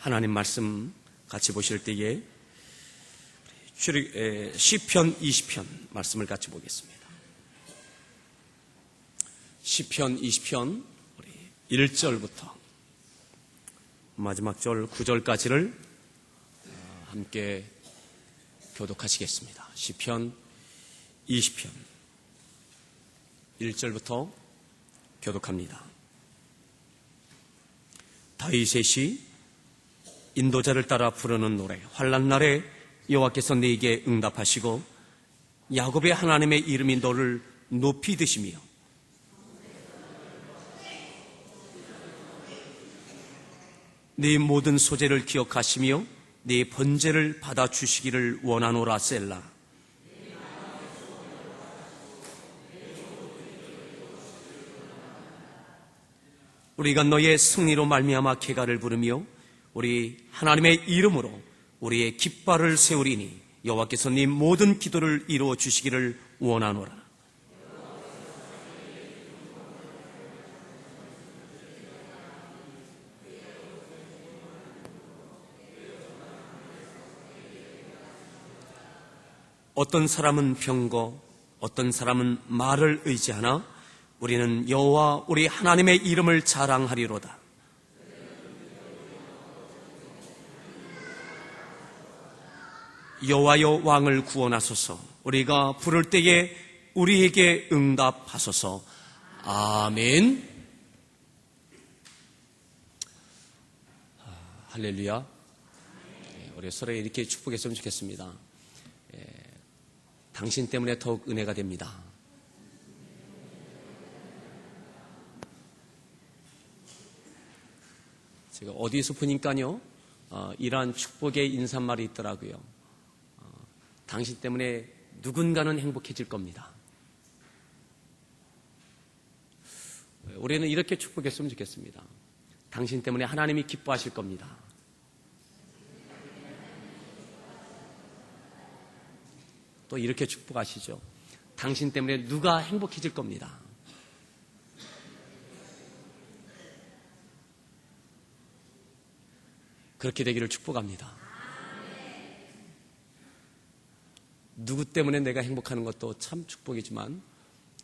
하나님 말씀 같이 보실 때에 시편 20편 말씀을 같이 보겠습니다. 시편 20편 1절부터 마지막 절 9절까지를 함께 교독하시겠습니다. 시편 20편 1절부터 교독합니다. 다윗의 시, 인도자를 따라 부르는 노래. 환난 날에 여호와께서 네게 응답하시고 야곱의 하나님의 이름이 너를 높이 드시며 네 모든 소재를 기억하시며 네 번제를 받아주시기를 원하노라. 셀라. 우리가 너의 승리로 말미암아 쾌가를 부르며 우리 하나님의 이름으로 우리의 깃발을 세우리니 여호와께서 네 모든 기도를 이루어 주시기를 원하노라. 어떤 사람은 병거, 어떤 사람은 말을 의지하나 우리는 여호와 우리 하나님의 이름을 자랑하리로다. 여호와여 왕을 구원하소서. 우리가 부를 때에 우리에게 응답하소서. 아멘. 할렐루야. 우리 서로 이렇게 축복했으면 좋겠습니다. 당신 때문에 더욱 은혜가 됩니다. 제가 어디서 보니까요, 이러한 축복의 인사말이 있더라고요. 당신 때문에 누군가는 행복해질 겁니다. 우리는 이렇게 축복했으면 좋겠습니다. 당신 때문에 하나님이 기뻐하실 겁니다. 또 이렇게 축복하시죠. 당신 때문에 누가 행복해질 겁니다. 그렇게 되기를 축복합니다. 누구 때문에 내가 행복하는 것도 참 축복이지만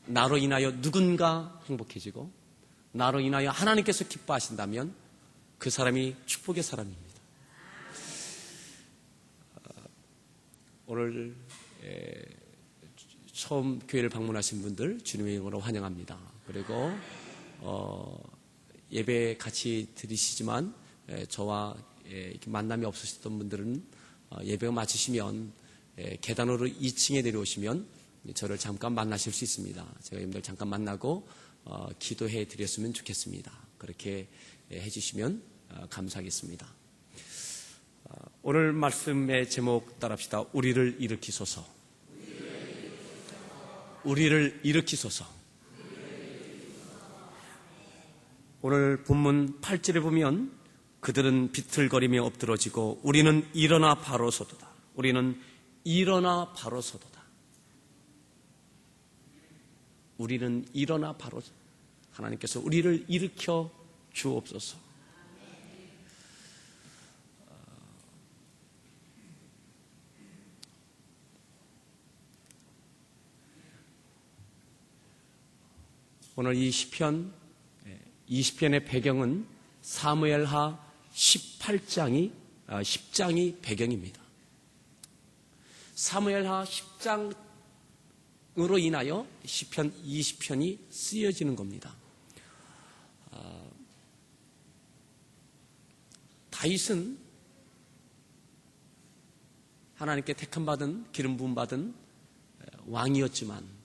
나로 인하여 누군가 행복해지고 나로 인하여 하나님께서 기뻐하신다면 그 사람이 축복의 사람입니다. 오늘 처음 교회를 방문하신 분들 주님의 이름으로 환영합니다. 그리고 예배 같이 드리시지만 저와 이렇게 만남이 없으셨던 분들은 예배가 마치시면 계단으로 2층에 내려오시면 저를 잠깐 만나실 수 있습니다. 제가 여러분들 잠깐 만나고 기도해 드렸으면 좋겠습니다. 그렇게 해주시면 감사하겠습니다. 오늘 말씀의 제목 따라합시다. 우리를 일으키소서. 우리를 일으키소서. 오늘 본문 8절에 보면 그들은 비틀거리며 엎드러지고 우리는 일어나 바로 서도다. 우리는 일어나 바로 서도다. 우리는 일어나 바로 서도다. 하나님께서 우리를 일으켜 주옵소서. 오늘 이 시편 20편의 배경은 사무엘하 10장이 배경입니다. 사무엘하 10장으로 인하여 시편 20편이 쓰여지는 겁니다. 다윗은 하나님께 택함받은 기름 부음 받은 왕이었지만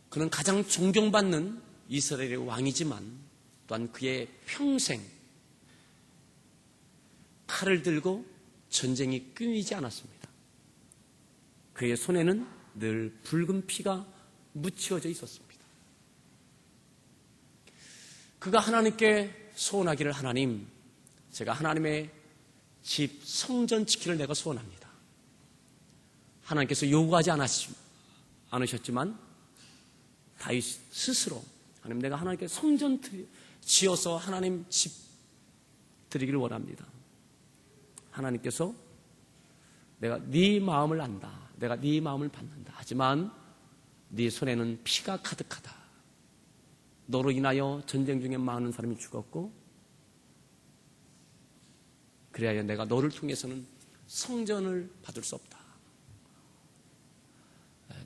그는 가장 존경받는 이스라엘의 왕이지만 또한 그의 평생 칼을 들고 전쟁이 끊이지 않았습니다. 그의 손에는 늘 붉은 피가 묻혀져 있었습니다. 그가 하나님께 소원하기를 하나님, 제가 하나님의 집 성전 지키를 내가 소원합니다. 하나님께서 요구하지 않으셨지만 다윗 스스로 하나님 내가 하나님께 성전 지어서 하나님 집 드리기를 원합니다. 하나님께서 내가 네 마음을 안다. 내가 네 마음을 받는다. 하지만 네 손에는 피가 가득하다. 너로 인하여 전쟁 중에 많은 사람이 죽었고 그래야 내가 너를 통해서는 성전을 받을 수 없다.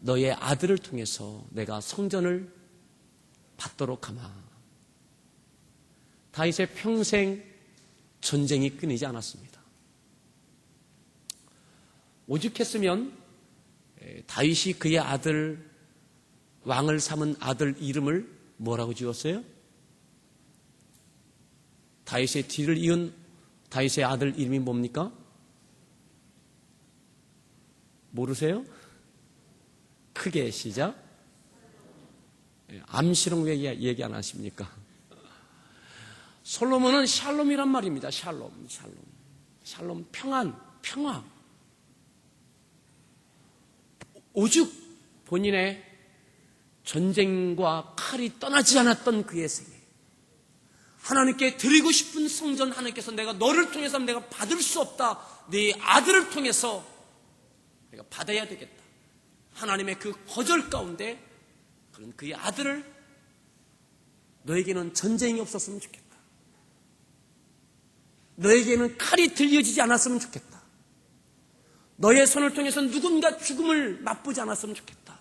너의 아들을 통해서 내가 성전을 받도록 하마. 다윗의 평생 전쟁이 끊이지 않았습니다. 오죽했으면 다윗이 그의 아들, 왕을 삼은 아들 이름을 뭐라고 지었어요? 다윗의 뒤를 이은 다윗의 아들 이름이 뭡니까? 모르세요? 크게 시작. 암시롱 왜 얘기 안 하십니까? 솔로몬은 샬롬이란 말입니다. 샬롬. 평안, 평화. 오죽 본인의 전쟁과 칼이 떠나지 않았던 그의 생애. 하나님께 드리고 싶은 성전 하나님께서 내가 너를 통해서 내가 받을 수 없다. 네 아들을 통해서 내가 받아야 되겠다. 하나님의 그 거절 가운데 그런 그의 아들을 너에게는 전쟁이 없었으면 좋겠다. 너에게는 칼이 들려지지 않았으면 좋겠다. 너의 손을 통해서 누군가 죽음을 맛보지 않았으면 좋겠다.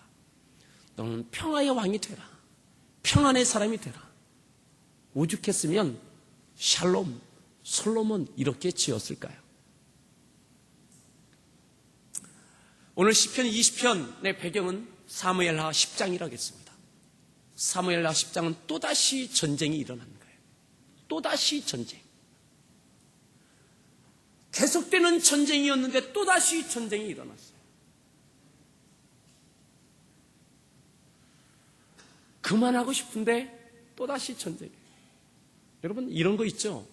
너는 평화의 왕이 되라. 평안의 사람이 되라. 오죽했으면 샬롬, 솔로몬 이렇게 지었을까요? 오늘 시편 20편의 배경은 사무엘하 10장이라고 했습니다. 사무엘하 10장은 또다시 전쟁이 일어나는 거예요. 또다시 전쟁. 계속되는 전쟁이었는데 또다시 전쟁이 일어났어요. 그만하고 싶은데 또다시 전쟁이에요. 여러분 이런 거 있죠?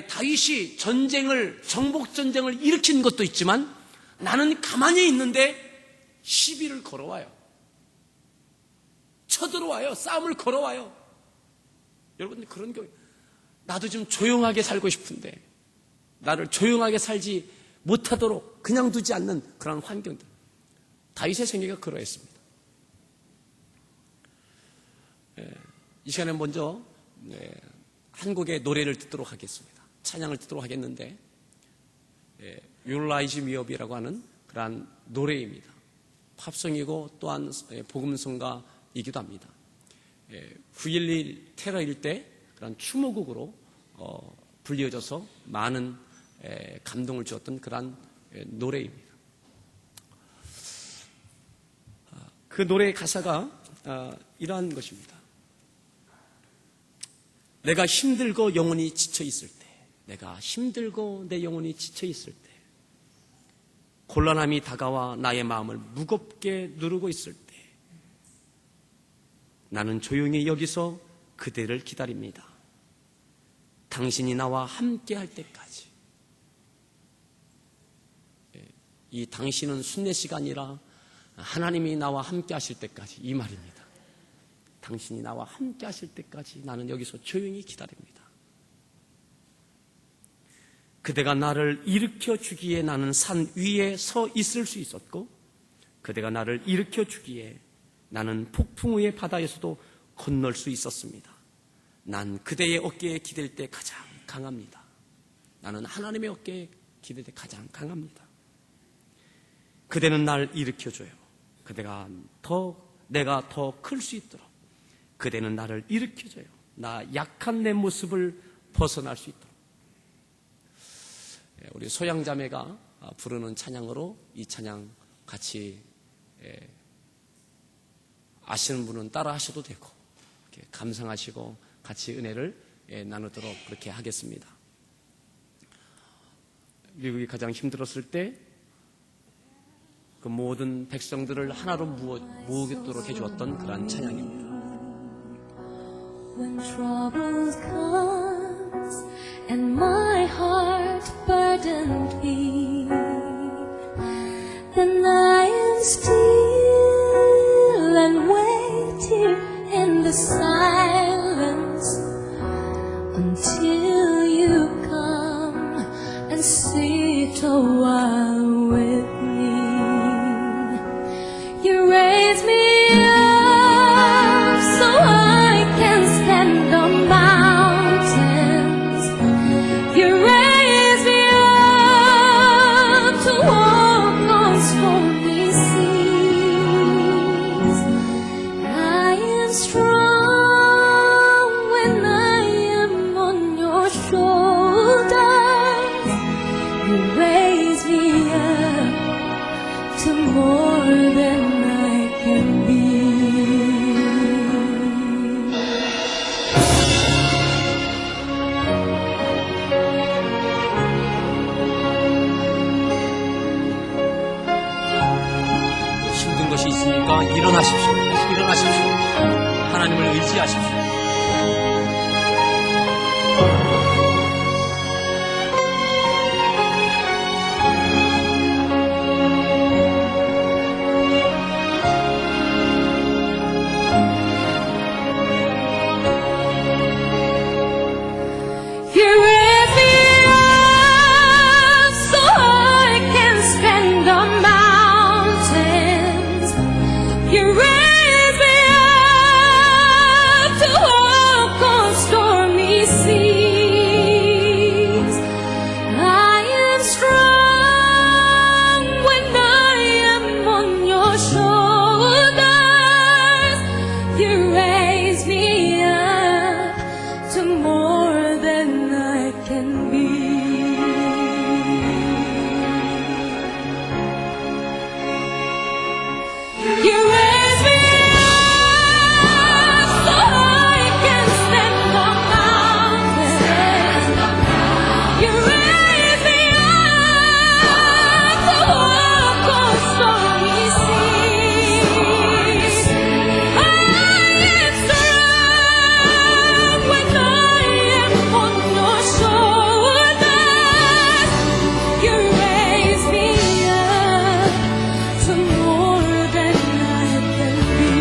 다윗이 정복 전쟁을 일으킨 것도 있지만 나는 가만히 있는데 시비를 걸어와요. 쳐들어와요. 싸움을 걸어와요. 여러분 그런 거 나도 좀 조용하게 살고 싶은데 나를 조용하게 살지 못하도록 그냥 두지 않는 그런 환경들. 다윗의 생애가 그러했습니다. 이 시간에 먼저 한 곡의 노래를 듣도록 하겠습니다. 찬양을 듣도록 하겠는데 You Rise Me Up이라고 하는 그러한 노래입니다. 팝송이고 또한 복음성가이기도 합니다. 9.11 테러일 때 그런 추모곡으로 불리어져서 많은 감동을 주었던 그러한 노래입니다. 그 노래의 가사가 이러한 것입니다. 내가 힘들고 영혼이 지쳐 있을 때, 내가 힘들고 내 영혼이 지쳐 있을 때, 곤란함이 다가와 나의 마음을 무겁게 누르고 있을 때, 나는 조용히 여기서 그대를 기다립니다. 당신이 나와 함께 할 때까지. 이 당신은 순례시가 아니라 하나님이 나와 함께 하실 때까지 이 말입니다. 당신이 나와 함께 하실 때까지 나는 여기서 조용히 기다립니다. 그대가 나를 일으켜 주기에 나는 산 위에 서 있을 수 있었고 그대가 나를 일으켜 주기에 나는 폭풍 위의 바다에서도 건널 수 있었습니다. 난 그대의 어깨에 기댈 때 가장 강합니다. 나는 하나님의 어깨에 기댈 때 가장 강합니다. 그대는 날 일으켜줘요. 내가 더 클 수 있도록 그대는 나를 일으켜줘요. 나 약한 내 모습을 벗어날 수 있도록. 우리 소양자매가 부르는 찬양으로 이 찬양 같이 아시는 분은 따라 하셔도 되고 이렇게 감상하시고 같이 은혜를 나누도록 그렇게 하겠습니다. 미국이 가장 힘들었을 때 그 모든 백성들을 하나로 모으도록 해주었던 그러한 찬양입니다. When trouble comes and my heart burdened be, then I am still and wait here in the silence until you come and sit a while with me. You raise me up so I can stand on mountains. You raise me up to walk on stormy seas. I am strong when I am on your shoulders. You raise me up to more than I can be. 힘든 것이 있으니까 일어나십시오. 다시 일어나십시오. 하나님을 의지하십시오. You raise me up so I can stand on mountains. You raise me up to walk on stormy seas. I am strong when I am on your shoulders. You raise me up to more than I can be. You raise me up so I can stand on mountains. You raise me up to walk on stormy seas. I am strong when I am on your shoulders. You raise me up to more than I can be.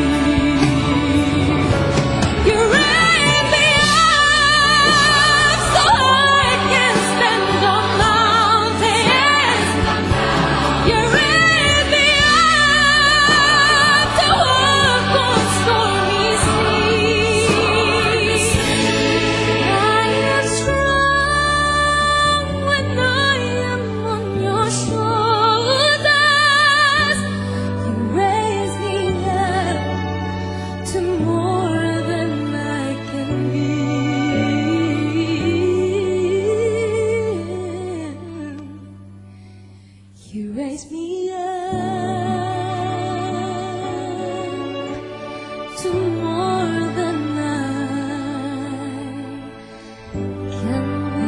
You raise me up so I can stand on mountains. You raise me up to walk on stormy seas. I am strong when I am on your shoulders. You raise me up to more than I can be. You raise me up to more than I can be.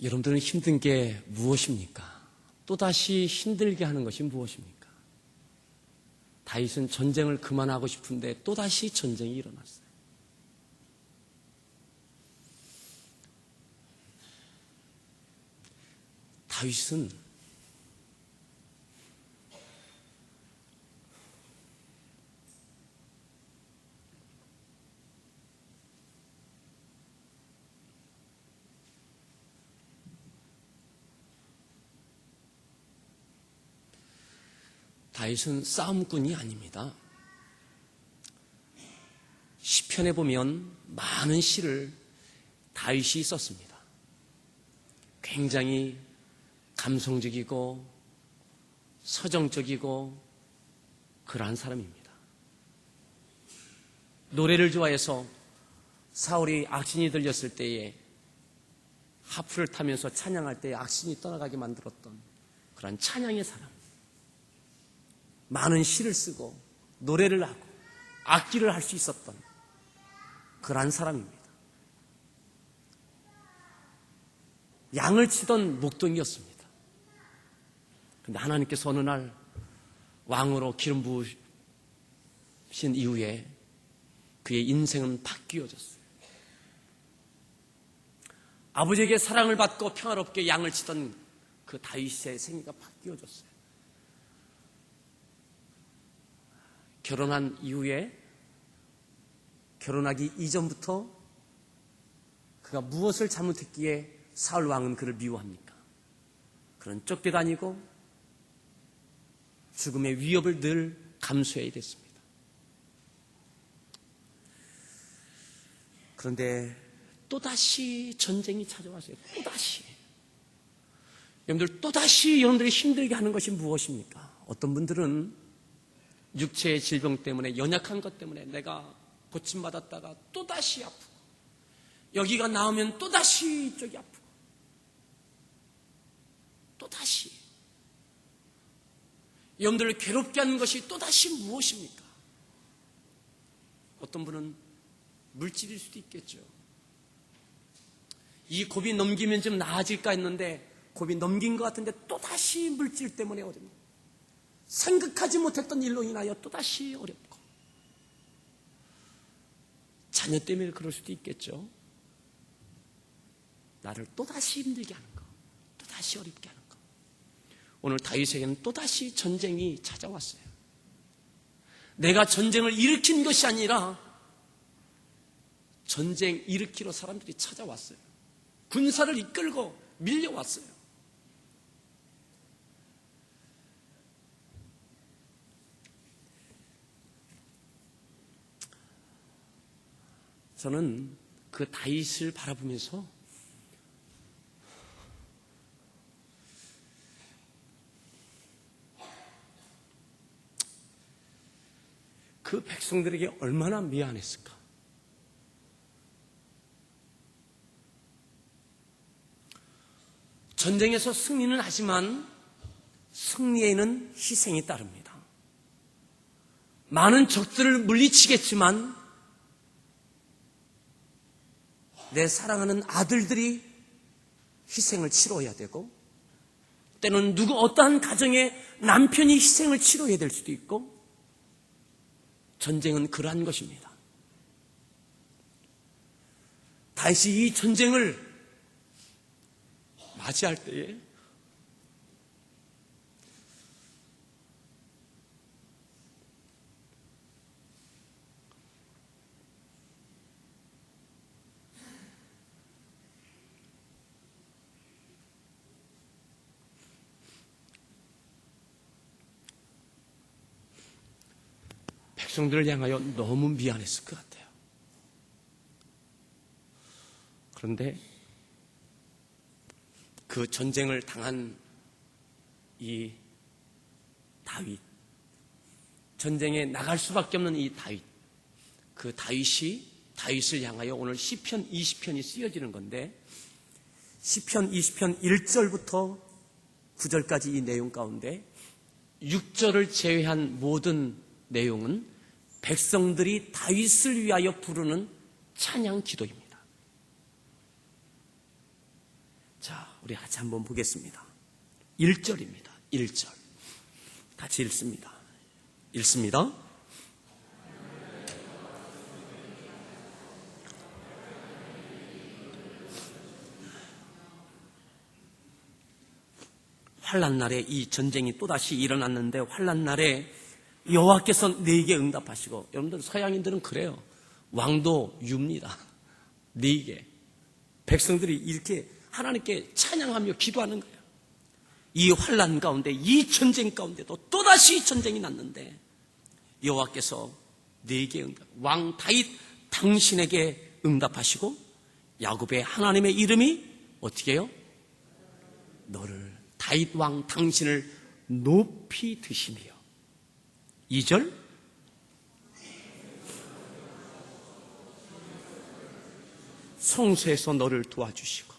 여러분들은 힘든 게 무엇입니까? 또다시 힘들게 하는 것이 무엇입니까? 다윗은 전쟁을 그만하고 싶은데 또다시 전쟁이 일어났어요. 다윗은 다윗은 싸움꾼이 아닙니다. 시편에 보면 많은 시를 다윗이 썼습니다. 굉장히 감성적이고 서정적이고 그러한 사람입니다. 노래를 좋아해서 사울이 악신이 들렸을 때에 하프를 타면서 찬양할 때 악신이 떠나가게 만들었던 그러한 찬양의 사람. 많은 시를 쓰고 노래를 하고 악기를 할 수 있었던 그러한 사람입니다. 양을 치던 목동이었습니다. 그런데 하나님께서 어느 날 왕으로 기름 부으신 이후에 그의 인생은 바뀌어졌어요. 아버지에게 사랑을 받고 평화롭게 양을 치던 그 다윗의 생애가 바뀌어졌어요. 결혼한 이후에 결혼하기 이전부터 그가 무엇을 잘못했기에 사울 왕은 그를 미워합니까? 그는 쫓겨다니고 죽음의 위협을 늘 감수해야 됐습니다. 그런데 또다시 전쟁이 찾아왔어요. 또다시. 여러분들, 또다시 여러분들이 힘들게 하는 것이 무엇입니까? 어떤 분들은 육체의 질병 때문에, 연약한 것 때문에 내가 고침받았다가 또다시 아프고, 여기가 나오면 또다시 이쪽이 아프고, 또다시. 여러분들을 괴롭게 하는 것이 또다시 무엇입니까? 어떤 분은 물질일 수도 있겠죠. 이 고비 넘기면 좀 나아질까 했는데 고비 넘긴 것 같은데 또다시 물질 때문에 어렵고, 생각하지 못했던 일로 인하여 또다시 어렵고, 자녀 때문에 그럴 수도 있겠죠. 나를 또다시 힘들게 하는 거, 또다시 어렵게 하는 거. 오늘 다윗에게는 또다시 전쟁이 찾아왔어요. 내가 전쟁을 일으킨 것이 아니라 전쟁 일으키러 사람들이 찾아왔어요. 군사를 이끌고 밀려왔어요. 저는 그 다윗을 바라보면서 그 백성들에게 얼마나 미안했을까. 전쟁에서 승리는 하지만 승리에는 희생이 따릅니다. 많은 적들을 물리치겠지만 내 사랑하는 아들들이 희생을 치러야 되고, 때로는 어떠한 가정의 남편이 희생을 치러야 될 수도 있고, 전쟁은 그러한 것입니다. 다윗이 이 전쟁을 맞이할 때에 백성들을 향하여 너무 미안했을 것 같아요. 그런데 그 전쟁을 당한 이 다윗, 전쟁에 나갈 수밖에 없는 이 다윗, 그 다윗을 향하여 오늘 시편 20편이 쓰여지는 건데, 시편 20편 1절부터 9절까지 이 내용 가운데 6절을 제외한 모든 내용은 백성들이 다윗을 위하여 부르는 찬양 기도입니다. 자, 우리 같이 한번 보겠습니다. 1절입니다. 1절. 같이 읽습니다. 읽습니다. 환난 날에 이 전쟁이 또다시 일어났는데, 환난 날에 여호와께서 네게 응답하시고, 여러분들 서양인들은 그래요. 왕도 윰니다. 네게. 백성들이 이렇게 하나님께 찬양하며 기도하는 거예요. 이 환난 가운데, 이 전쟁 가운데도 또다시 전쟁이 났는데 여호와께서 네게 응답, 왕 다윗 당신에게 응답하시고, 야곱의 하나님의 이름이 어떻게 해요? 너를, 다윗 왕 당신을 높이 드시며. 2절, 성소에서 너를 도와주시고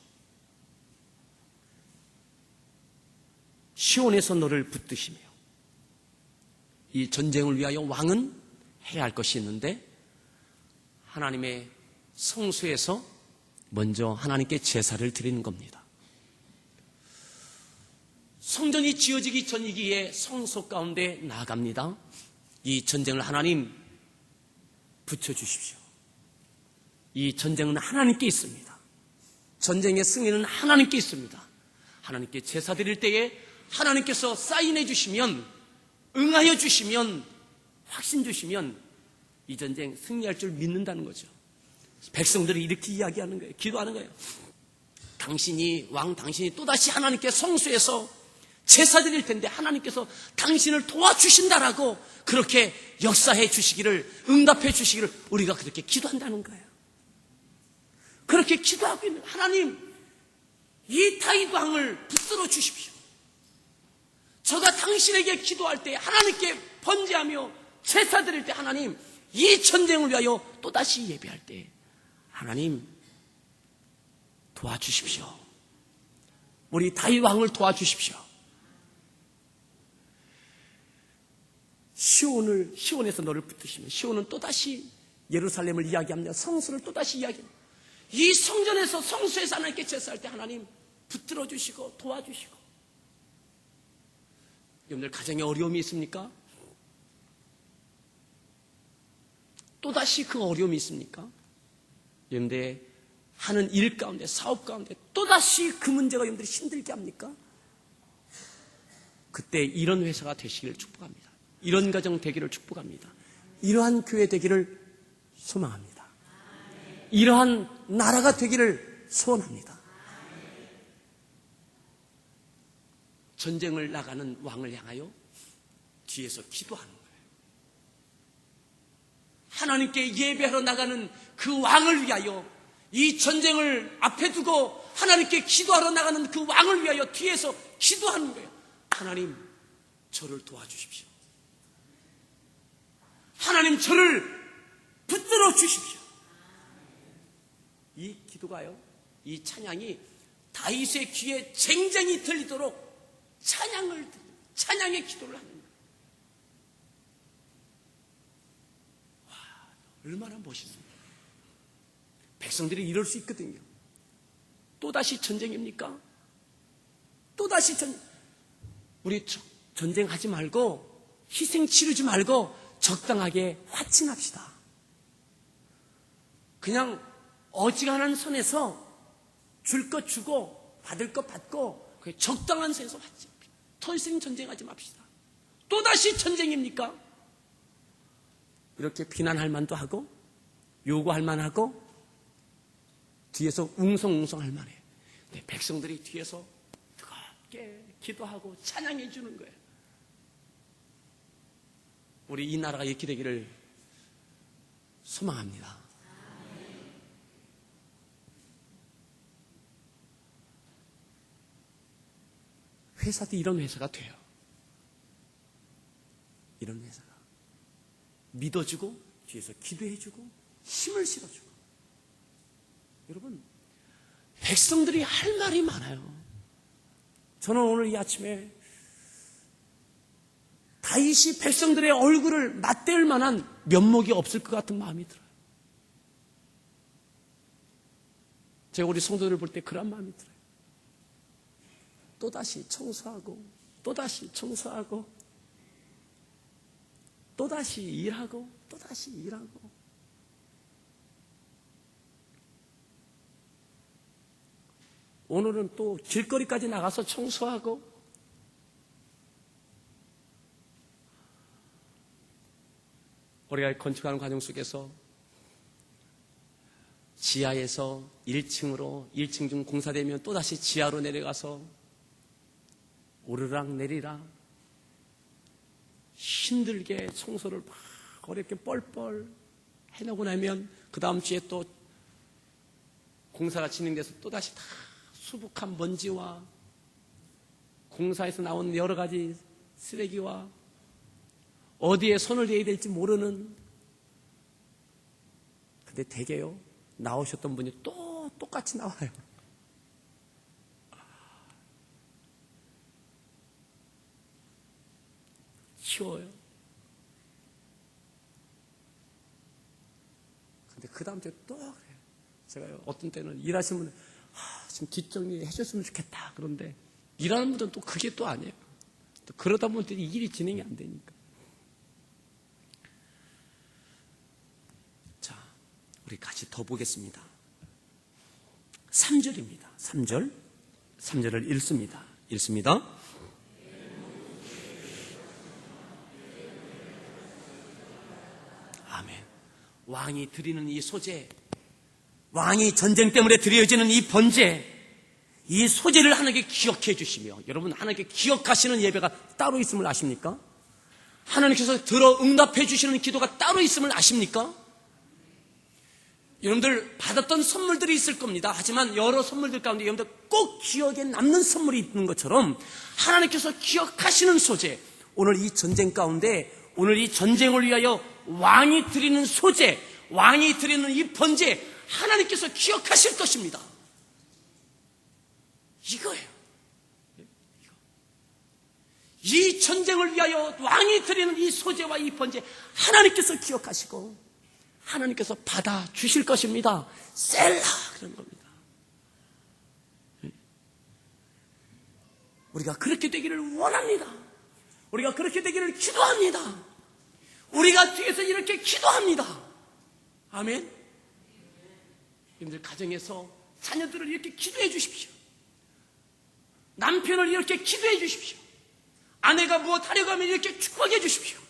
시온에서 너를 붙드시며. 이 전쟁을 위하여 왕은 해야 할 것이 있는데, 하나님의 성소에서 먼저 하나님께 제사를 드리는 겁니다. 성전이 지어지기 전이기에 성소 가운데 나아갑니다. 이 전쟁을 하나님 붙여주십시오. 이 전쟁은 하나님께 있습니다. 전쟁의 승리는 하나님께 있습니다. 하나님께 제사 드릴 때에 하나님께서 사인해 주시면, 응하여 주시면 확신 주시면 이 전쟁 승리할 줄 믿는다는 거죠. 백성들이 이렇게 이야기하는 거예요. 기도하는 거예요. 당신이 또다시 하나님께 성소에서 제사 드릴 텐데 하나님께서 당신을 도와주신다라고 그렇게 역사해 주시기를, 응답해 주시기를 우리가 그렇게 기도한다는 거예요. 그렇게 기도하고 있는 하나님, 이 다윗 왕을 붙들어 주십시오. 저가 당신에게 기도할 때, 하나님께 번제하며 제사 드릴 때, 하나님 이 전쟁을 위하여 또다시 예배할 때 하나님 도와주십시오. 우리 다윗 왕을 도와주십시오. 시온에서 너를 붙드시면, 시온은 또다시 예루살렘을 이야기합니다. 성소를 또다시 이야기합니다. 이 성전에서, 성소에서 하나님께 제사할 때 하나님 붙들어 주시고 도와주시고. 여러분들 가정에 어려움이 있습니까? 또다시 그 어려움이 있습니까? 여러분들 하는 일 가운데, 사업 가운데 또다시 그 문제가 여러분들이 힘들게 합니까? 그때 이런 회사가 되시기를 축복합니다. 이런 가정 되기를 축복합니다. 이러한 교회 되기를 소망합니다. 이러한 나라가 되기를 소원합니다. 전쟁을 나가는 왕을 향하여 뒤에서 기도하는 거예요. 하나님께 예배하러 나가는 그 왕을 위하여, 이 전쟁을 앞에 두고 하나님께 기도하러 나가는 그 왕을 위하여 뒤에서 기도하는 거예요. 하나님, 저를 도와주십시오. 하나님, 저를 붙들어 주십시오. 이 기도가요, 이 찬양이 다윗의 귀에 쟁쟁이 들리도록 찬양의 기도를 하는 거예요. 와, 얼마나 멋있습니까? 백성들이 이럴 수 있거든요. 또다시 전쟁입니까? 또다시 전쟁. 우리 전쟁하지 말고, 희생 치르지 말고 적당하게 화친합시다. 그냥 어지간한 선에서 줄 것 주고 받을 것 받고 적당한 선에서 화친. 더 이상 전쟁하지 맙시다. 또다시 전쟁입니까? 이렇게 비난할 만도 하고 요구할 만하고 뒤에서 웅성웅성할 만해. 근데 백성들이 뒤에서 뜨겁게 기도하고 찬양해 주는 거예요. 우리 이 나라가 이렇게 되기를 소망합니다. 회사도 이런 회사가 돼요. 이런 회사가 믿어주고 뒤에서 기도해주고 힘을 실어주고. 여러분, 백성들이 할 말이 많아요. 저는 오늘 이 아침에 다윗이 백성들의 얼굴을 맞대을 만한 면목이 없을 것 같은 마음이 들어요. 제가 우리 성도들을 볼 때 그런 마음이 들어요. 또다시 청소하고 또다시 청소하고 또다시 일하고 또다시 일하고. 오늘은 또 길거리까지 나가서 청소하고. 우리가 건축하는 과정 속에서 지하에서 1층 중 공사되면 또다시 지하로 내려가서 오르락 내리락 힘들게 청소를 막 어렵게 뻘뻘 해놓고 나면 그 다음 주에 또 공사가 진행돼서 또다시 다 수북한 먼지와 공사에서 나온 여러 가지 쓰레기와 어디에 손을 대야 될지 모르는. 근데 대개요, 나오셨던 분이 또 똑같이 나와요. 쉬워요. 근데 그 다음 주에 또 그래요. 제가요, 어떤 때는 일하시는 분들, 지금 뒷정리 해줬으면 좋겠다. 그런데 일하는 분들은 또 그게 또 아니에요. 또 그러다 보면 이 일이 진행이 안 되니까. 자, 우리 같이 더 보겠습니다. 3절입니다. 3절을 읽습니다. 왕이 드리는 이 소재, 왕이 전쟁 때문에 드려지는 이 번제, 이 소재를 하나님께 기억해 주시며, 여러분 하나님께 기억하시는 예배가 따로 있음을 아십니까? 하나님께서 들어 응답해 주시는 기도가 따로 있음을 아십니까? 여러분들 받았던 선물들이 있을 겁니다. 하지만 여러 선물들 가운데 여러분들 꼭 기억에 남는 선물이 있는 것처럼 하나님께서 기억하시는 소재, 오늘 이 전쟁 가운데, 오늘 이 전쟁을 위하여 왕이 드리는 소재, 왕이 드리는 이 번제, 하나님께서 기억하실 것입니다. 이거예요. 이 전쟁을 위하여 왕이 드리는 이 소재와 이 번제, 하나님께서 기억하시고 하나님께서 받아주실 것입니다. 셀라 그런 겁니다. 우리가 그렇게 되기를 원합니다. 우리가 그렇게 되기를 기도합니다. 우리가 뒤에서 이렇게 기도합니다. 아멘. 여러분들 가정에서 자녀들을 이렇게 기도해 주십시오. 남편을 이렇게 기도해 주십시오. 아내가 무엇 하려고 하면 이렇게 축복해 주십시오.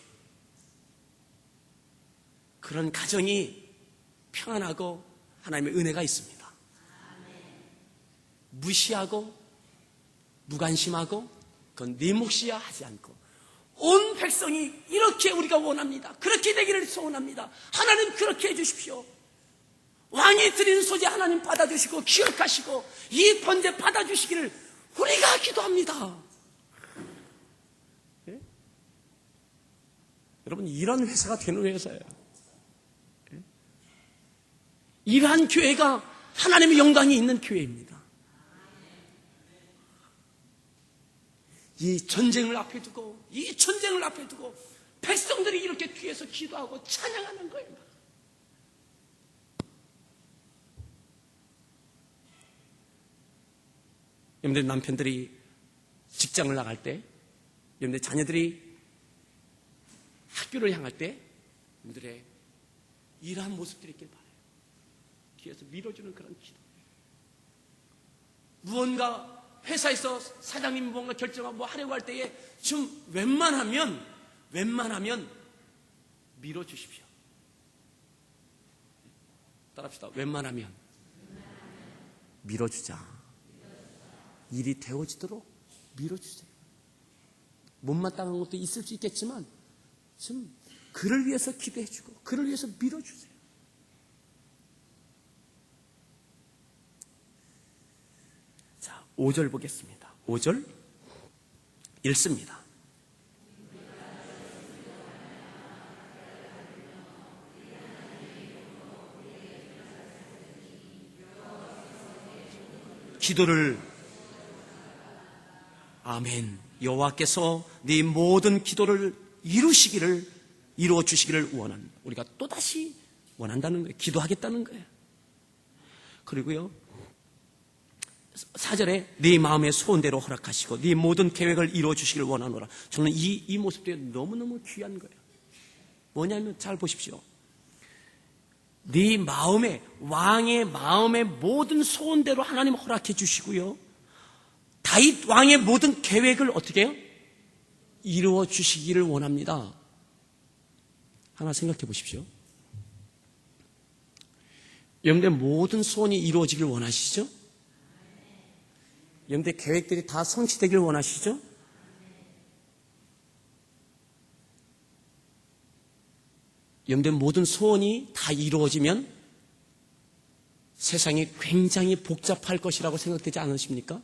그런 가정이 평안하고 하나님의 은혜가 있습니다. 무시하고 무관심하고 그건 네 몫이야 하지 않고 온 백성이 이렇게 우리가 원합니다. 그렇게 되기를 소원합니다. 하나님 그렇게 해주십시오. 왕이 드리는 소재 하나님 받아주시고 기억하시고 이 번제 받아주시기를 우리가 기도합니다. 예? 여러분 이런 회사가 되는 회사예요. 예? 이러한 교회가 하나님의 영광이 있는 교회입니다. 이 전쟁을 앞에 두고 백성들이 이렇게 뒤에서 기도하고 찬양하는 거예요. 여러분들 남편들이 직장을 나갈 때, 여러분들 자녀들이 학교를 향할 때 여러분들의 이러한 모습들이 있길 바라요. 뒤에서 밀어주는 그런 기도. 무언가 회사에서 사장님이 뭔가 결정하고 뭐 하려고 할 때에 좀 웬만하면 밀어주십시오. 따라합시다. 웬만하면 밀어주자. 일이 되어지도록 밀어주세요. 못마땅한 것도 있을 수 있겠지만 좀 그를 위해서 기도해주고 그를 위해서 밀어주세요. 자, 5절 보겠습니다. 5절 읽습니다. 기도를 아멘. 여호와께서 네 모든 기도를 이루어 주시기를 원합니다. 우리가 또다시 원한다는 거예요. 기도하겠다는 거예요. 그리고요 4절에 네 마음의 소원대로 허락하시고 네 모든 계획을 이루어 주시기를 원하노라. 저는 이 모습들이 너무너무 귀한 거예요. 뭐냐면 잘 보십시오. 네 마음의 왕의 마음의 모든 소원대로 하나님 허락해 주시고요. 다윗 왕의 모든 계획을 어떻게 해요? 이루어 주시기를 원합니다. 하나 생각해 보십시오. 여러분들 모든 소원이 이루어지길 원하시죠? 여러분들 계획들이 다 성취되길 원하시죠? 여러분들 모든 소원이 다 이루어지면 세상이 굉장히 복잡할 것이라고 생각되지 않으십니까?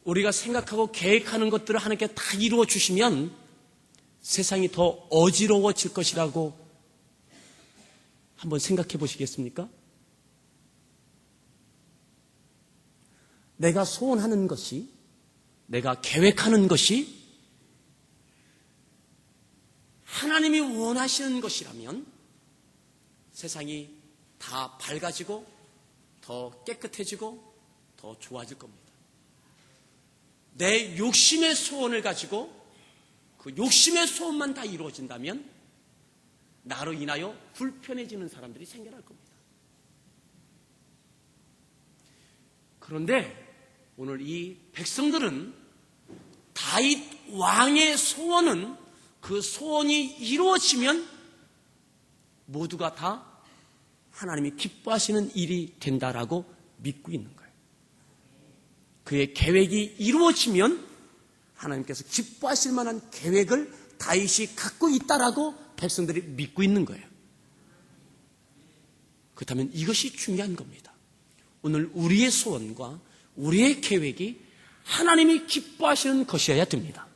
우리가 생각하고 계획하는 것들을 하나님께 다 이루어 주시면 세상이 더 어지러워질 것이라고 한번 생각해 보시겠습니까? 내가 소원하는 것이, 내가 계획하는 것이 하나님이 원하시는 것이라면 세상이 다 밝아지고 더 깨끗해지고 더 좋아질 겁니다. 내 욕심의 소원을 가지고 그 욕심의 소원만 다 이루어진다면 나로 인하여 불편해지는 사람들이 생겨날 겁니다. 그런데 오늘 이 백성들은 다윗 왕의 소원은 그 소원이 이루어지면 모두가 다 하나님이 기뻐하시는 일이 된다라고 믿고 있는 거예요. 그의 계획이 이루어지면 하나님께서 기뻐하실 만한 계획을 다윗이 갖고 있다라고 백성들이 믿고 있는 거예요. 그렇다면 이것이 중요한 겁니다. 오늘 우리의 소원과 우리의 계획이 하나님이 기뻐하시는 것이어야 됩니다.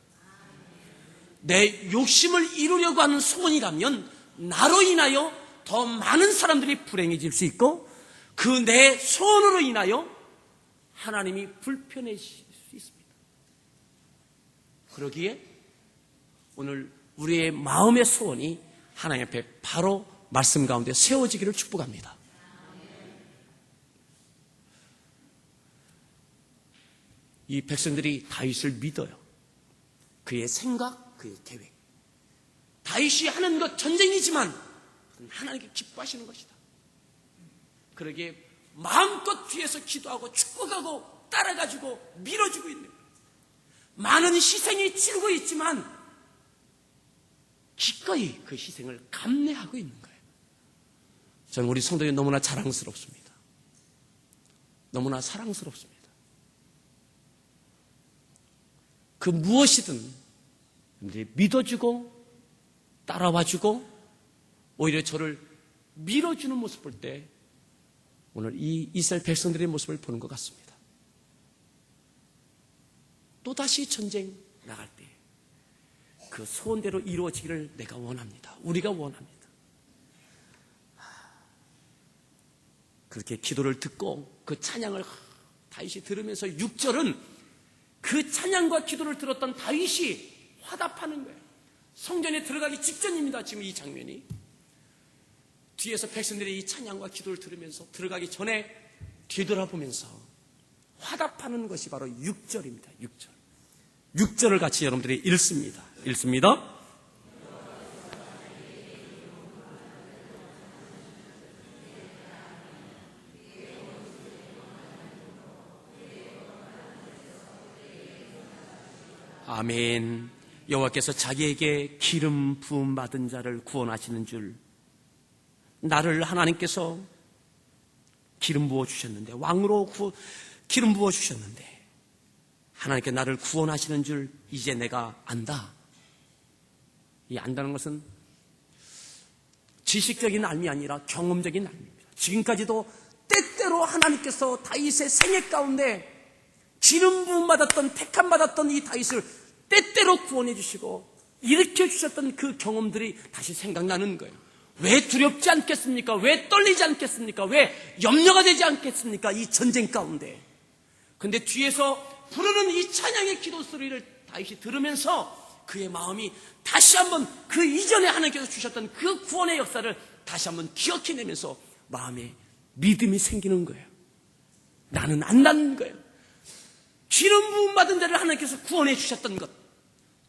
내 욕심을 이루려고 하는 소원이라면 나로 인하여 더 많은 사람들이 불행해질 수 있고 그 내 소원으로 인하여 하나님이 불편해질 수 있습니다. 그러기에 오늘 우리의 마음의 소원이 하나님 앞에 바로 말씀 가운데 세워지기를 축복합니다. 이 백성들이 다윗을 믿어요. 그의 생각, 그의 계획. 다윗이 하는 것 전쟁이지만 하나님께 기뻐하시는 것이다. 그러기에 마음껏 뒤에서 기도하고 축복하고 따라가지고 밀어주고 있는 거예요. 많은 희생이 치르고 있지만 기꺼이 그 희생을 감내하고 있는 거예요. 저는 우리 성도들이 너무나 자랑스럽습니다. 너무나 사랑스럽습니다. 그 무엇이든 믿어주고 따라와주고 오히려 저를 밀어주는 모습 볼 때 오늘 이 이스라엘 백성들의 모습을 보는 것 같습니다. 또다시 전쟁 나갈 때 그 소원대로 이루어지기를 내가 원합니다. 우리가 원합니다. 그렇게 기도를 듣고 그 찬양을 다윗이 들으면서 6절은 그 찬양과 기도를 들었던 다윗이 화답하는 거예요. 성전에 들어가기 직전입니다. 지금 이 장면이. 뒤에서 백성들이 이 찬양과 기도를 들으면서 들어가기 전에 뒤돌아보면서 화답하는 것이 바로 6절입니다. 6절. 6절을 같이 여러분들이 읽습니다. 아멘. 여호와께서 자기에게 기름 부음 받은 자를 구원하시는 줄 나를 하나님께서 기름 부어 주셨는데 왕으로 기름 부어 주셨는데 하나님께 나를 구원하시는 줄 이제 내가 안다. 이 안다는 것은 지식적인 알미 아니라 경험적인 알미입니다. 지금까지도 때때로 하나님께서 다윗의 생애 가운데 기름 부음 받았던 택함 받았던 이 다윗을 때때로 구원해 주시고 일으켜 주셨던 그 경험들이 다시 생각나는 거예요. 왜 두렵지 않겠습니까? 왜 떨리지 않겠습니까? 왜 염려가 되지 않겠습니까? 이 전쟁 가운데. 근데 뒤에서 부르는 이 찬양의 기도 소리를 다윗이 들으면서 그의 마음이 다시 한번 그 이전에 하나님께서 주셨던 그 구원의 역사를 다시 한번 기억해내면서 마음에 믿음이 생기는 거예요. 나는 안다는 거예요. 기름 부음 받은 자를 하나님께서 구원해 주셨던 것,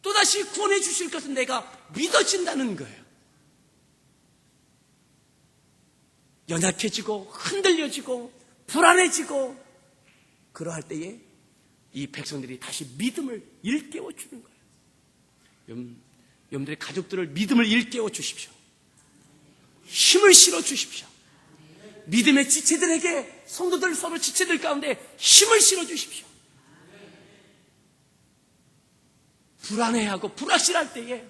또다시 구원해 주실 것은 내가 믿어진다는 거예요. 연약해지고 흔들려지고 불안해지고 그러할 때에 이 백성들이 다시 믿음을 일깨워 주는 거예요. 여러분들의 가족들을 믿음을 일깨워 주십시오. 힘을 실어 주십시오. 믿음의 지체들에게 성도들 서로 지체들 가운데 힘을 실어 주십시오. 불안해하고 불확실할 때에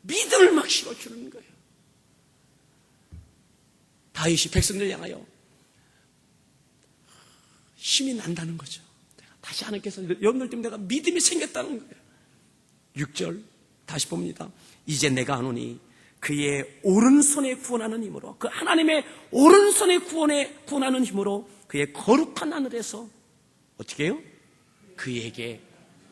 믿음을 막 실어 주는 거예요. 다윗이 백성들 향하여 힘이 난다는 거죠. 다시 하나님께서 여러분들 때문에 내가 믿음이 생겼다는 거예요. 6절 다시 봅니다. 이제 내가 아노니 그의 오른손에 구원하는 힘으로, 그 하나님의 오른손에 구원하는 힘으로 그의 거룩한 하늘에서 어떻게 해요? 그에게,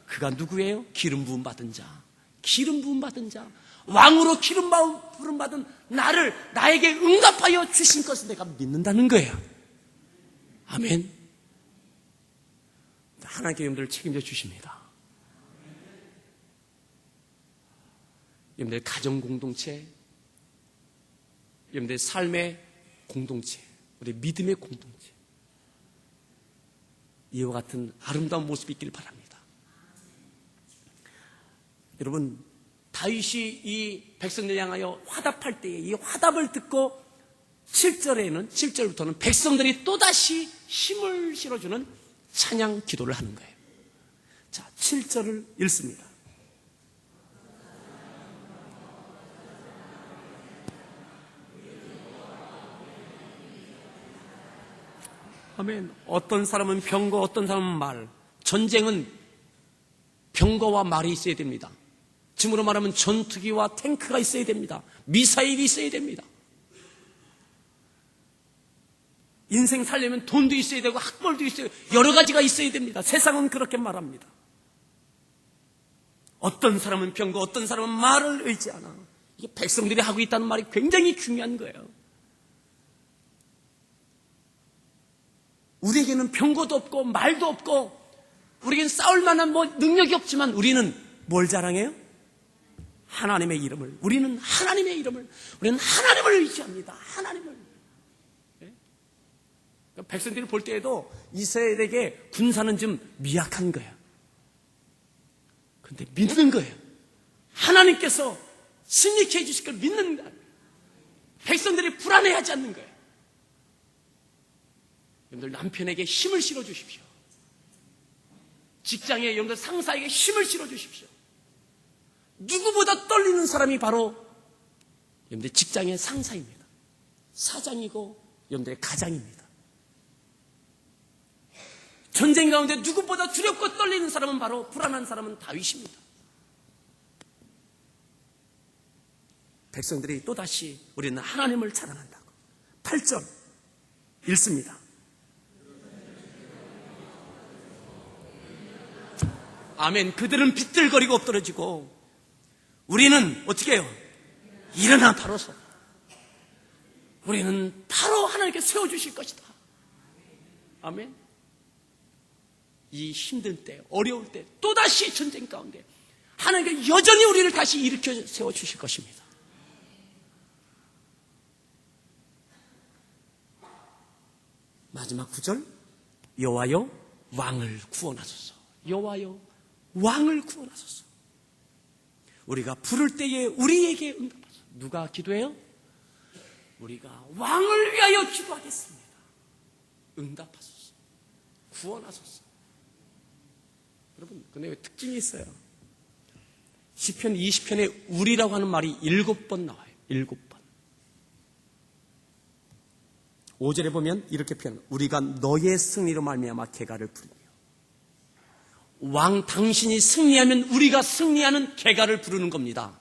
그가 누구예요? 기름 부음 받은 자, 기름 부음 받은 자, 왕으로 기름 부음 받은 나에게 응답하여 주신 것을 내가 믿는다는 거예요. 아멘. 하나님께 여러분들을 책임져 주십니다. 여러분들의 가정 공동체, 여러분들의 삶의 공동체, 우리 믿음의 공동체, 이와 같은 아름다운 모습이 있기를 바랍니다. 여러분, 다윗이 이 백성들 향하여 화답할 때에 이 화답을 듣고 7절부터는 백성들이 또다시 힘을 실어주는 찬양 기도를 하는 거예요. 자, 7절을 읽습니다. 아멘. 어떤 사람은 병거, 어떤 사람은 말. 전쟁은 병거와 말이 있어야 됩니다. 지금으로 말하면 전투기와 탱크가 있어야 됩니다. 미사일이 있어야 됩니다. 인생 살려면 돈도 있어야 되고 학벌도 있어야 되고 여러 가지가 있어야 됩니다. 세상은 그렇게 말합니다. 어떤 사람은 병거, 어떤 사람은 말을 의지하나. 이게 백성들이 하고 있다는 말이 굉장히 중요한 거예요. 우리에게는 병거도 없고 말도 없고 우리에게는 싸울 만한 능력이 없지만 우리는 뭘 자랑해요? 하나님의 이름을. 우리는 하나님의 이름을. 우리는 하나님을 의지합니다. 하나님을. 네? 백성들이 볼 때에도 이스라엘에게 군사는 좀 미약한 거예요. 그런데 믿는 거예요. 하나님께서 승리케 해주실 걸 믿는 거예요. 백성들이 불안해하지 않는 거예요. 여러분들 남편에게 힘을 실어주십시오. 직장에 여러분들 상사에게 힘을 실어주십시오. 누구보다 떨리는 사람이 바로 여러분들 직장의 상사입니다. 사장이고 여러분들의 가장입니다. 전쟁 가운데 누구보다 두렵고 떨리는 사람은 바로 불안한 사람은 다윗입니다. 백성들이 또다시 우리는 하나님을 찬양한다고 8절 읽습니다. 아멘. 그들은 비틀거리고 엎드러지고 우리는 어떻게 해요? 일어나 바로 서. 우리는 바로 하나님께 세워주실 것이다. 아멘. 이 힘든 때, 어려울 때, 또다시 전쟁 가운데 하나님께 여전히 우리를 다시 일으켜 세워주실 것입니다. 마지막 9절 여호와여 왕을 구원하소서. 여호와여 왕을 구원하소서. 우리가 부를 때에 우리에게 응답하소서. 누가 기도해요? 우리가 왕을 위하여 기도하겠습니다. 응답하소서. 구원하소서. 여러분, 근데 왜 특징이 있어요? 시편 20편에 우리라고 하는 말이 7번 나와요. 7번. 5절에 보면 이렇게 표현합니다. 우리가 너의 승리로 말미암아 개가를 부르며. 왕 당신이 승리하면 우리가 승리하는 개가를 부르는 겁니다.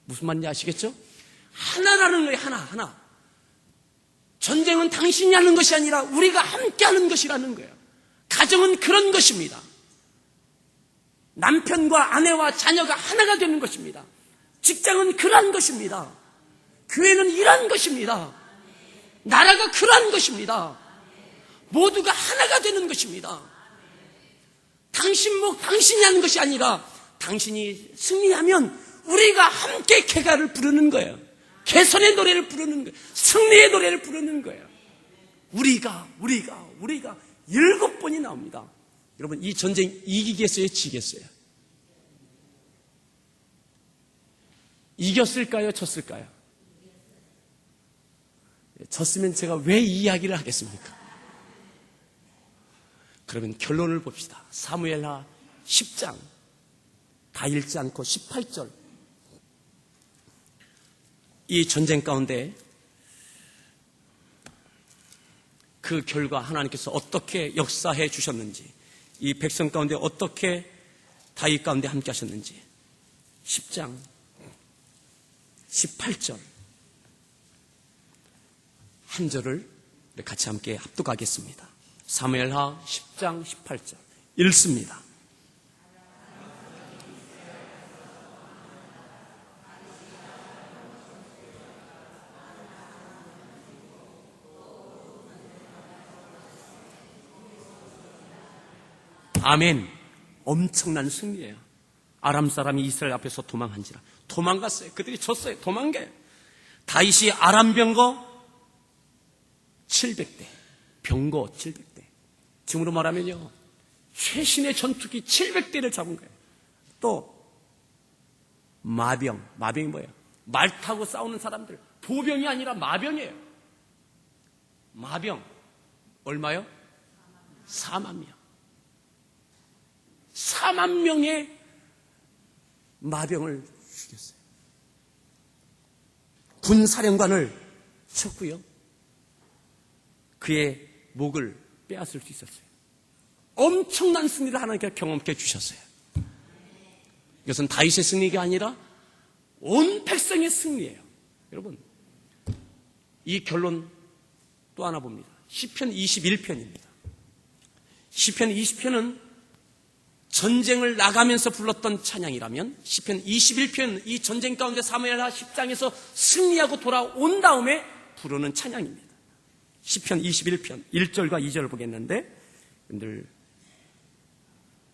무슨 말인지 아시겠죠? 하나라는 거예요. 하나. 전쟁은 당신이 하는 것이 아니라 우리가 함께 하는 것이라는 거예요. 가정은 그런 것입니다. 남편과 아내와 자녀가 하나가 되는 것입니다. 직장은 그러한 것입니다. 교회는 이러한 것입니다. 나라가 그러한 것입니다. 모두가 하나가 되는 것입니다. 당신이 하는 것이 아니라 당신이 승리하면 우리가 함께 개가를 부르는 거예요. 개선의 노래를 부르는 거예요. 승리의 노래를 부르는 거예요. 우리가 7번이 나옵니다. 여러분, 이 전쟁 이기겠어요? 지겠어요? 이겼을까요? 졌을까요? 졌으면 제가 왜 이 이야기를 하겠습니까? 그러면 결론을 봅시다. 사무엘하 10장 다 읽지 않고 18절. 이 전쟁 가운데 그 결과 하나님께서 어떻게 역사해 주셨는지, 이 백성 가운데 어떻게 다윗 가운데 함께 하셨는지 10장 18절 한 절을 같이 함께 합독하겠습니다. 사무엘하 10장 18절 읽습니다. 아멘. 엄청난 승리예요. 아람 사람이 이스라엘 앞에서 도망한지라. 도망갔어요. 그들이 졌어요. 도망가요. 다윗이 아람 병거 700대, 병거 700대. 지금으로 말하면요, 최신의 전투기 700대를 잡은 거예요. 또 마병이 뭐예요? 말 타고 싸우는 사람들. 보병이 아니라 마병이에요. 마병. 얼마요? 4만 명. 4만 명의 마병을 죽였어요. 군사령관을 쳤고요. 그의 목을 빼앗을 수 있었어요. 엄청난 승리를 하나님께서 경험케 해주셨어요. 이것은 다윗의 승리가 아니라 온 백성의 승리예요. 여러분, 이 결론 또 하나 봅니다. 시편 21편입니다. 시편 20편은 전쟁을 나가면서 불렀던 찬양이라면 시편 21편, 이 전쟁 가운데 사무엘하 10장에서 승리하고 돌아온 다음에 부르는 찬양입니다. 시편 21편 1절과 2절을 보겠는데 여러분들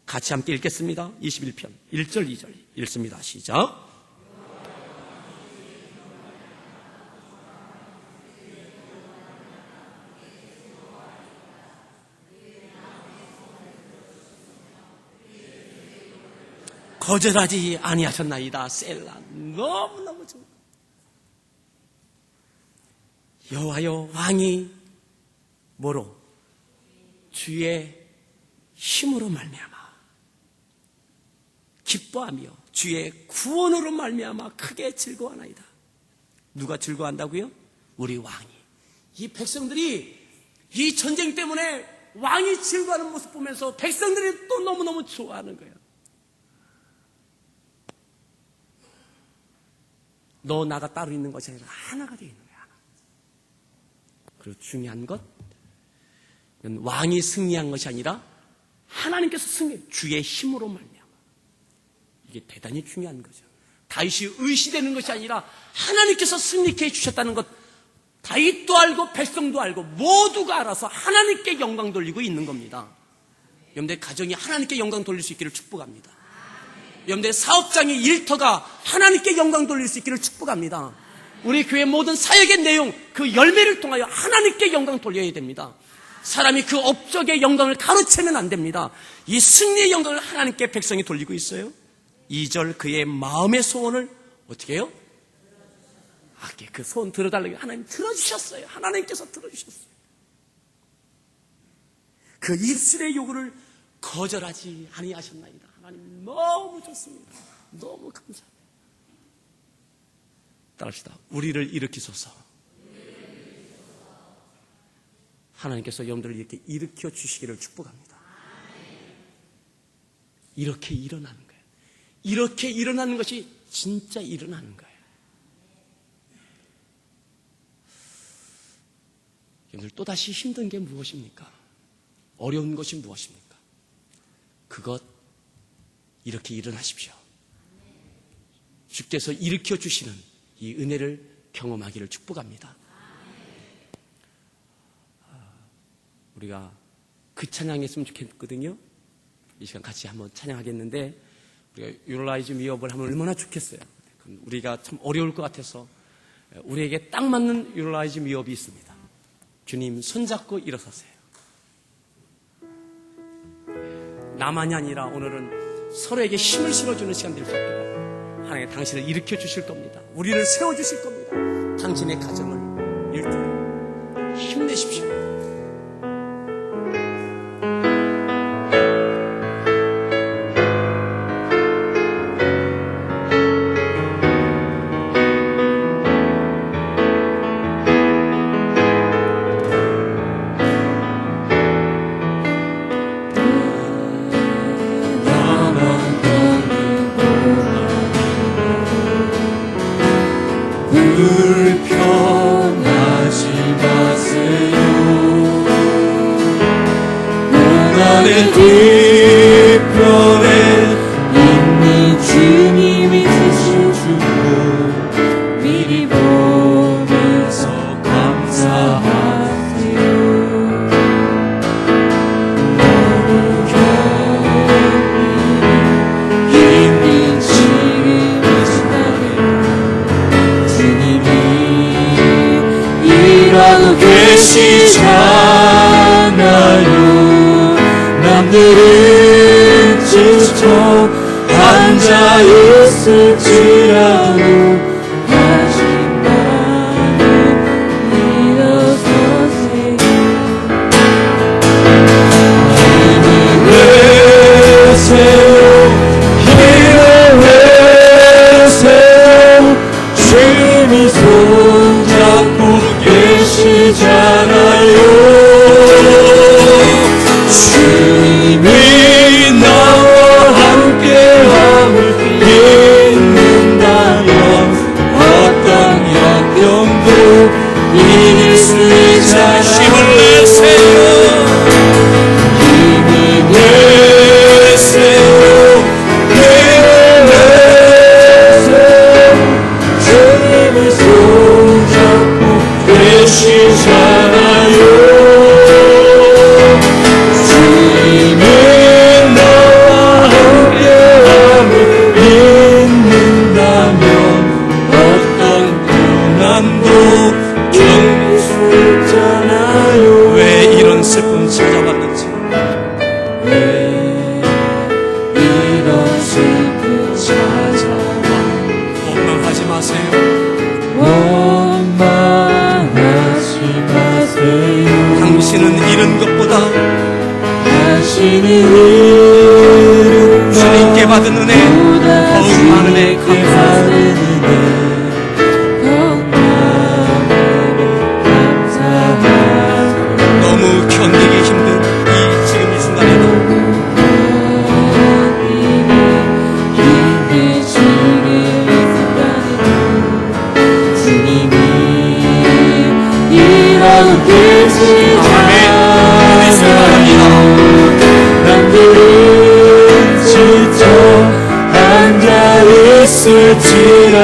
같이 함께 읽겠습니다. 21편 1절 2절 읽습니다. 시작. 거절하지 아니하셨나이다. 셀라. 너무너무 좋아. 여호와여, 왕이 뭐로? 주의 힘으로 말미암아 기뻐하며 주의 구원으로 말미암아 크게 즐거워하나이다. 누가 즐거워한다고요? 우리 왕이. 이 백성들이 이 전쟁 때문에 왕이 즐거워하는 모습 보면서 백성들이 또 너무너무 좋아하는 거예요. 너 나가 따로 있는 것이 아니라 하나가 되어 있는 거야. 하나. 그리고 중요한 것, 왕이 승리한 것이 아니라 하나님께서 승리, 주의 힘으로 말미암아. 이게 대단히 중요한 거죠. 다윗이 의시되는 것이 아니라 하나님께서 승리케 해주셨다는 것, 다윗도 알고 백성도 알고 모두가 알아서 하나님께 영광 돌리고 있는 겁니다. 여러분들 가정이 하나님께 영광 돌릴 수 있기를 축복합니다. 여러분들의 사업장의 일터가 하나님께 영광 돌릴 수 있기를 축복합니다. 우리 교회 모든 사역의 내용, 그 열매를 통하여 하나님께 영광 돌려야 됩니다. 사람이 그 업적의 영광을 가로채면 안 됩니다. 이 승리의 영광을 하나님께 백성이 돌리고 있어요. 2절 그의 마음의 소원을 어떻게 해요? 그 소원 들어달라고 하나님 들어주셨어요. 하나님께서 들어주셨어요. 그 입술의 요구를 거절하지 아니하셨나이다. 하나님 너무 좋습니다. 너무 감사합니다. 따라합시다. 우리를 일으키소서. 하나님께서 여러분들을 이렇게 일으켜 주시기를 축복합니다. 이렇게 일어나는 거예요. 이렇게 일어나는 것이 진짜 일어나는 거예요. 여러분들 또다시 힘든 게 무엇입니까? 어려운 것이 무엇입니까? 그것 이렇게 일어나십시오. 주께서 일으켜 주시는 이 은혜를 경험하기를 축복합니다. 우리가 그 찬양했으면 좋겠거든요. 이 시간 같이 한번 찬양하겠는데 우리가 You Rise Me Up을 하면 얼마나 좋겠어요. 우리가 참 어려울 것 같아서 우리에게 딱 맞는 You Rise Me Up이 있습니다. 주님 손잡고 일어서세요. 나만이 아니라 오늘은 서로에게 힘을 실어주는 시간 될 수 있도록 하나님 당신을 일으켜 주실 겁니다. 우리를 세워주실 겁니다. 당신의 가정을 일터를 힘내십시오. 불평하지 마세요. 고난의 뒤편에 있는 주님이 주실 주고 미리 보면서 감사하세요. 너무 경이 있는 지금 이 시간에 주님이 일하고 계시잖아요. 남들은 지쳐 앉아있어 있을지라도 아직 나를 일어서세요. 힘을 내세요. 힘을 내세요. 주님이 손잡고 계시잖아요. 주님이 나와 함께함을 믿는다면 어떤 역경도 이길 수 있잖아. 힘을 내세요. 힘을 내세요. 힘을 내세요. 주님이 손잡고 계시잖아요. 주님이 나와 함께함을 믿는다면 어떤 고난도 견딜 수 있잖아요. 왜 이런 슬픔 찾아왔는지, 왜 이런 슬픔 찾아와. 원망하지 마세요. 원망하지 마세요. 당신은 잃은 것보다 당신이 잃은 주님께 받은 은혜 더욱 많은 애 감사합니다. 너무 견디기 힘든 이 지금 이 순간에도 주님이 일어나시지 남들은 지쳐 앉아있을지라